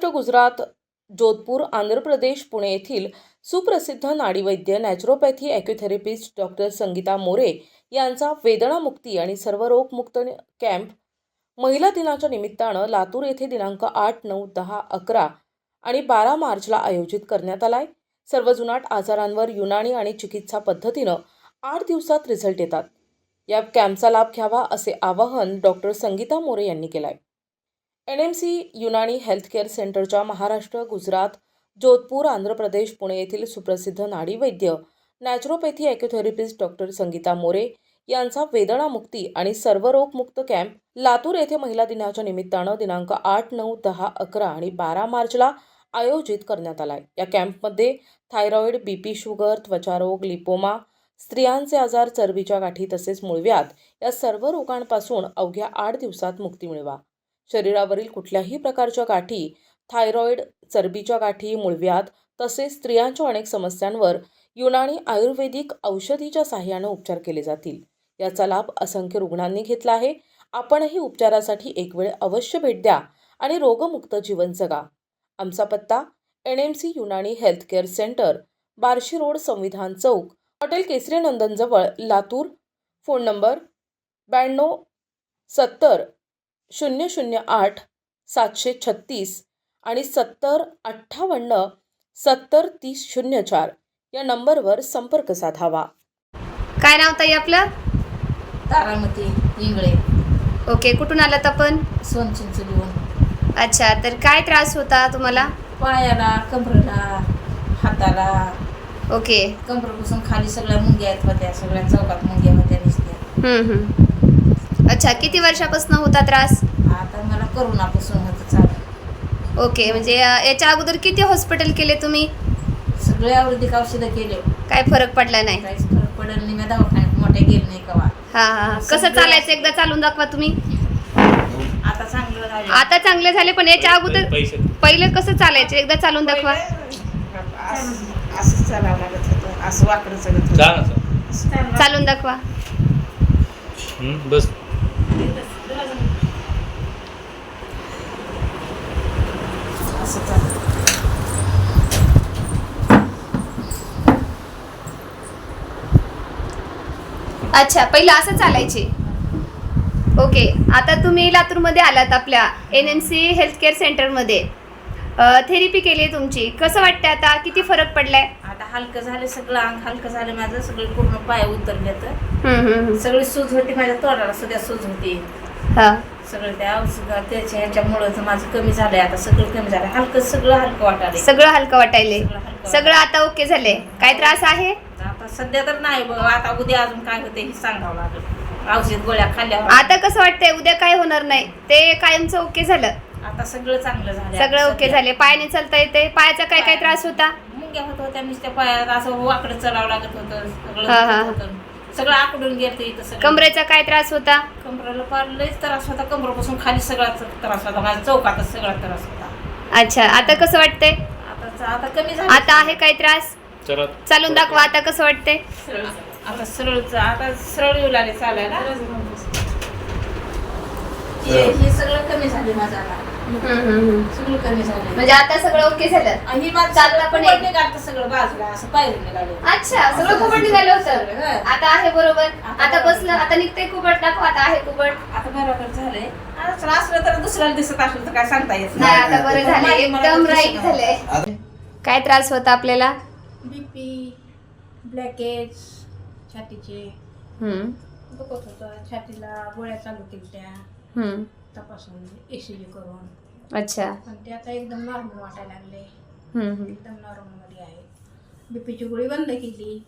महाराष्ट्र, गुजरात, जोधपूर, आंध्र प्रदेश, पुणे येथील सुप्रसिद्ध नाडीवैद्य naturopathy acutherapist doctor Sangeeta More यांचा वेदनामुक्ती आणि सर्वरोगमुक्त कॅम्प महिला दिनाच्या निमित्तानं लातूर येथे दिनांक 8, 9, 10, 11 आणि 12 मार्चला आयोजित करण्यात आलाय। सर्व जुनाट आजारांवर युनानी आणि चिकित्सा पद्धतीनं 8 दिवसात रिझल्ट येतात। या कॅम्पचा लाभ घ्यावा असे आवाहन डॉक्टर संगीता मोरे यांनी केलंय। NMC युनानी हेल्थकेअर सेंटरच्या महाराष्ट्र, गुजरात, जोधपूर, आंध्र प्रदेश, पुणे येथील सुप्रसिद्ध नाडीवैद्य naturopathy acutherapist doctor Sangeeta More यांचा वेदनामुक्ती आणि सर्वरोगमुक्त कॅम्प लातूर येथे महिला दिनाच्या निमित्तानं दिनांक 8, 9, 10, 11 आणि 12 मार्चला आयोजित करण्यात आलाय। या कॅम्पमध्ये थायरॉइड, BP, शुगर, त्वचारोग, लिपोमा, स्त्रियांचे आजार, चरबीच्या गाठी तसेच मूळव्याध या सर्व रोगांपासून अवघ्या 8 दिवसात मुक्ती मिळवा। शरीरावरील कुठल्याही प्रकारच्या गाठी, थायरॉइड, चरबीच्या गाठी, मूळव्याध तसेच स्त्रियांच्या अनेक समस्यांवर युनानी आयुर्वेदिक औषधीच्या सहाय्याने उपचार केले जातील। याचा लाभ असंख्य रुग्णांनी घेतला आहे। आपणही उपचारासाठी एक वेळ अवश्य भेट द्या आणि रोगमुक्त जीवन जगा। आमचा पत्ता NMC Unani healthcare centre, Barshi road, संविधान चौक, हॉटेल केसरी नंदन जवळ, लातूर। फोन नंबर 92 70 008 736 आणि 70 58 70 30 04 या नंबरवर संपर्क साधावा। काय नाव ताई आपलं? तारामती इंगळे। ओके, कुठून आलात आपण? सोनचिंचलीहून। अच्छा, तर काय त्रास होता तुम्हाला? पायाला, कमरेला, हाताला। ओके। कमरेपासून खाली सगळ्या मुंग्या येत होत्या, सगळ्या चौकात मुंग्या होत्या नुसत्या। अच्छा, किती वर्षापासून होता त्रास? आता मला करोनापासून होतं चालू। ओके, म्हणजे याच्या अगोदर किती हॉस्पिटल केले तुम्ही? सगळे आयुर्वेदिक औषधं केले, काय फरक पडला नाही? काहीच फरक पडला नाही। मी दवाखान्यात मोठे गेले नाही कवा। हा, कसं चालायचं एकदा चालून दाखवा तुम्ही। आता चांगलं झालं। आता चांगले झाले, पण याच्या अगोदर पहिले कसं चालायचं एकदा चालून दाखवा। असं चालावं लागत होतं, असं वाकडं चलत होतं। चालून दाखवा। बस असं चालत। अच्छा, पहिलं असं चालायचे। ओके, आता तुम्ही लातूरमध्ये आलात आपल्या NMC हेल्थकेअर सेंटरमध्ये, थेरपी केली आहे तुमची। कसं वाटतं आता? किती फरक पडलाय? आता हलकं झालं, सगळं अंग हलकं झालं माझं, सगळे पूर्ण पाय उतरले तर सगळी सूज होती माझ्या तोंडाला, सुद्धा सूज होती। सगळं त्या औषधा त्याच्या ह्याच्यामुळं माझं कमी झालंय, आता सगळं कमी झालं, हलकं सगळं हलकं वाटायलंय, सगळं हलकं वाटायले, सगळं आता ओके झाले। काय त्रास आहे आता? सध्या तर नाही बघ, आता उद्या अजून काय होते हे सांगावं लागेल। औषध गोळ्या खाल्ल्यावर आता कसं वाटतंय? उद्या काय होणार नाही, ते कायमचं ओके झालं? आता सगळं चांगलं झालं, सगळं ओके झाले। पायाने चालता येते? पायाचा काय काय त्रास होता? मुंग्या होत होत्या नुसत्या पायात, असं वाकडं चढावं लागत होतं, सगळं आकडून गेलं इथं। कमरेचा काय त्रास होता? कमरेला फार लयच त्रास होता, कमरेपासून खाली सगळा त्रास होता माझ्या, चौकातच सगळा त्रास होता। अच्छा, आता कसं वाटतंय? आता कमी झालं। आता आहे काय त्रास? चालून दाखवा, आता कसं वाटतंय? आता सरळ येऊ लागले चालायला। हे सगळं कमी झाले माझं, सगळं कमी झालं, म्हणजे आता सगळं ओके झालं। आणि माझं चालता पण कुबड निघालं सगळं बाजूला, असं पायरी निघाले। अच्छा, सगळं कुबड निघालं होतं, आता आहे बरोबर। आता बसलं, आता निघतंय कुबड, दाखवा आता आहे कुबड। आता बरोबर झालंय, असलं तर दुसऱ्याला दिसत असलं तर काय सांगता येत नाही, आता बरं झालं, एकदम राईट झालंय। काय त्रास होता आपल्याला? BP, ब्लॅकेट्स, छातीचे दुखत होतं, छातीला गोळ्या चालू केल्या तपासून, ECG करून। अच्छा, पण ते आता एकदम नॉर्मल वाटायला लागले, एकदम नॉर्मल मध्ये आहे। बीपीची गोळी बंद केली।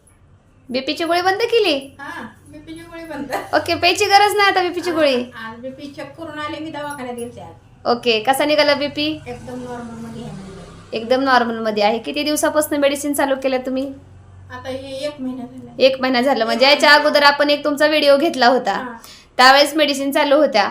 बीपीची गोळी बंद केली? हा, बीपीची गोळी बंद। ओके, प्यायची गरज नाही आता बीपीची गोळी? आज बीपी चेक करून आले, मी दवाखान्यात गेलते आज। ओके, कसा निघाला बीपी? एकदम नॉर्मल मध्ये आहे, एकदम नॉर्मल मध्ये आहे। किती दिवसापासून मेडिसिन चालू केलं तुम्ही? आता हे 1 महिना झाला। 1 महिना झालं, म्हणजे याच्या अगोदर आपण एक तुमचा व्हिडिओ घेतला होता, त्यावेळेस मेडिसिन चालू होत्या?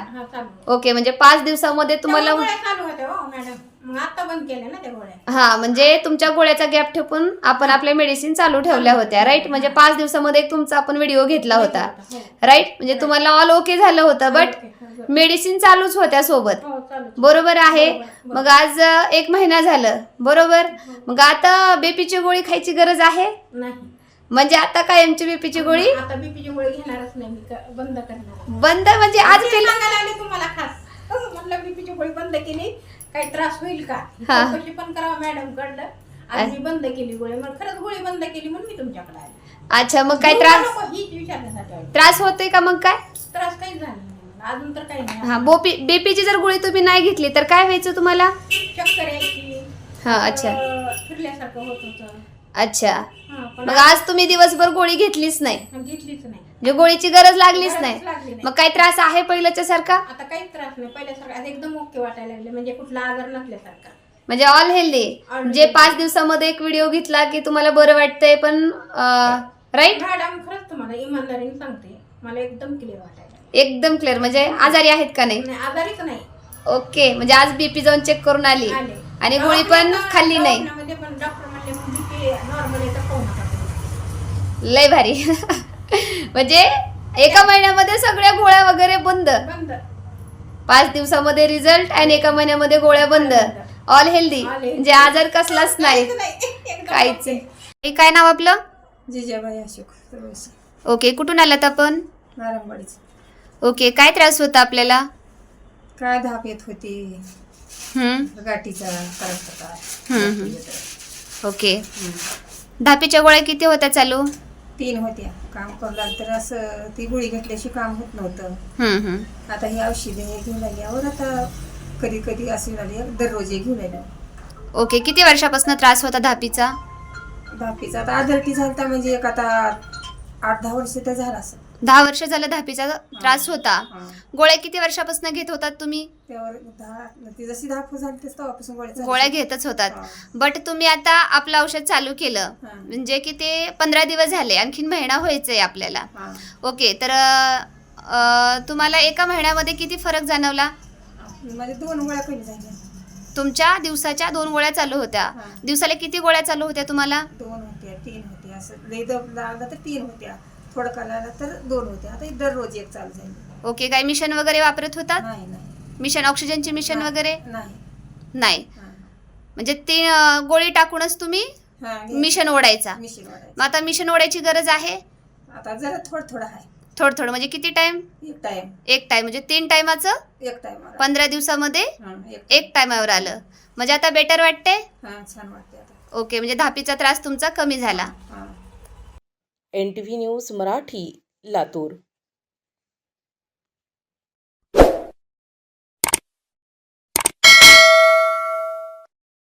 ओके, म्हणजे 5 दिवसामध्ये तुम्हाला चालू होत्या हो मॅडम, मग आता बंद केल्या ना त्या गोळ्या. हा, म्हणजे तुमच्या गोळ्याचा गॅप ठेवून आपण आपल्या मेडिसिन चालू ठेवल्या होत्या, राईट. म्हणजे 5 दिवसामध्ये एक तुमचा आपण व्हिडिओ घेतला होता, हो. राईट. म्हणजे तुम्हाला ऑल ओके झालं होतं, बट ओके, हो, मेडिसिन चालूच होत्या सोबत, हो, चालू. बरोबर आहे. बरोबर. मग आज 1 महिना झालं, बरोबर. मग आता बीपीची गोळी खायची गरज आहे, नाही, म्हणजे आता कायमची बीपीची गोळी आता बीपीची गोळी घेणारच नाही मी, बंद करणार. बंद. म्हणजे आज ते केलं. सांगायला आले तुम्हाला खास. म्हटलं बीपीची गोळी बंद केली, काही त्रास होईल का, हा. चौकशी पण करावं मॅडम कडलं. आज मी बंद केली गोळी, मग खरंच गोळी बंद केली म्हणून मी तुमच्याकडे आले. अच्छा, मग काय देऊ त्रास का नको हीच विचारण्यासाठी आले. त्रास होतोय का मग काय? त्रास काहीच झाला नाही मला. अजून तर काही नाही. हा, बीपीची जर गोळी तुम्ही नाही घेतली तर काय व्हायचं तुम्हाला? चक्कर यायची, हा, अच्छा फिरल्यासारखं होत होतं. अच्छा. हा, पण मग आज तुम्ही दिवसभर गोळी घेतलीच नाही, घेतलीच नाही. म्हणजे गोळीची गरज लागलीच गरजच नाही. लागली नाही. मग काय त्रास आहे पहिल्याच्या सारखा? आता काहीच त्रास नाही, पहिल्यासारखं आता एकदम ओके वाटायला लागले, म्हणजे कुठला आजार नसल्यासारखा. म्हणजे ऑल हेल्दी. All म्हणजे healthy. 5 दिवसामध्ये एक व्हिडिओ घेतला की तुम्हाला बरं वाटतंय, पण राईट, मॅडम खरंच तुम्हाला इमानदारीने सांगते, मला एकदम क्लिअर वाटायला. एकदम क्लिअर. म्हणजे आजारी आहेत का नाही? नाही, आजारीच नाही. ओके, म्हणजे आज बीपी जाऊन चेक करून आली आले. आणि गोळी पण खाल्ली नाही. दवाखान्यामध्ये पण डॉक्टर म्हणले बीपी नॉर्मल आहे तर खाऊ नका तुम्ही. लय भारी. म्हणजे एका महिन्यामध्ये सगळ्या गोळ्या वगैरे बंद, बंद. 5 दिवसामध्ये रिझल्ट आणि एका महिन्यामध्ये गोळ्या बंद, ऑल हेल्दी. म्हणजे आजार कसलाच नाही, काहीच नाही. एकदम काहीच ओके. नाही. काय नाव आपलं? जिजाबाई अशोक सर्वस, ओके, कुठून आलात आपण? नारंगवाडीच. ओके, काय त्रास होता आपल्याला? काय धाप येत होती, गाठीचा त्रास होता. ओके, धापीच्या गोळ्या किती होत्या चालू? 3 होत्या. काम करू लागलं तर असं ती गोळी घेतल्याशी काम होत नव्हतं. आता ही औषधे घेऊन आल्यावर आता कधी कधी असे झाले दररोज एक घेऊन आले. ओके, किती वर्षापासून त्रास होता धापीचा? धापीचा आता आदरटी झालता, म्हणजे एक आता 8-10 वर्ष तर झाला असं. 10 वर्ष झालं धापीचा त्रास होता. हा. गोळ्या किती वर्षापासून घेत होतात तुम्ही? त्यावर ती जशी धाप झाली तेव्हापासून गोळ्या घेतच होतात, हा. बट तुम्ही आता आपलं औषध चालू केलं, हा. म्हणजे की ते 15 दिवस झाले, आणखीन महिना व्हायचंय आपल्याला. हा. ओके, तर तुम्हाला एका महिन्यामध्ये किती फरक जाणवला? माझे 2 गोळ्या कमी झाल्या. तुमच्या दिवसाच्या 2 गोळ्या चालू होत्या. हा. दिवसाला किती गोळ्या चालू होत्या तुम्हाला? 2 होत्या, 3 होत्या, असं लई दब लागला तर 3 होत्या, थोडं लागला तर 2 होत्या. आता दररोज एक चालू झाली. ओके, काय मिशन वगैरे वापरत होतात? नाही नाही मिशन, ऑक्सिजनची मिशन नाही. वगैरे नाही. नाही? हा. म्हणजे ती गोळी टाकूनच तुम्ही हा, मिशन ओढायचा. मिशन वाढायचं. मग आता मिशन ओढायची गरज आहे? आता जरा थोडं आहे. थोडं थोडं म्हणजे किती टाइम? एक टाइम, एक टाइम, म्हणजे 3 टायमाचं एक टाइम 15 दिवसामध्ये एक एक टायमावर आलं. म्हणजे आता बेटर वाटते? हा, छान वाटते आता. ओके, म्हणजे धापीचा त्रास तुमचा कमी झाला. हा. NTV news Marathi, Latur.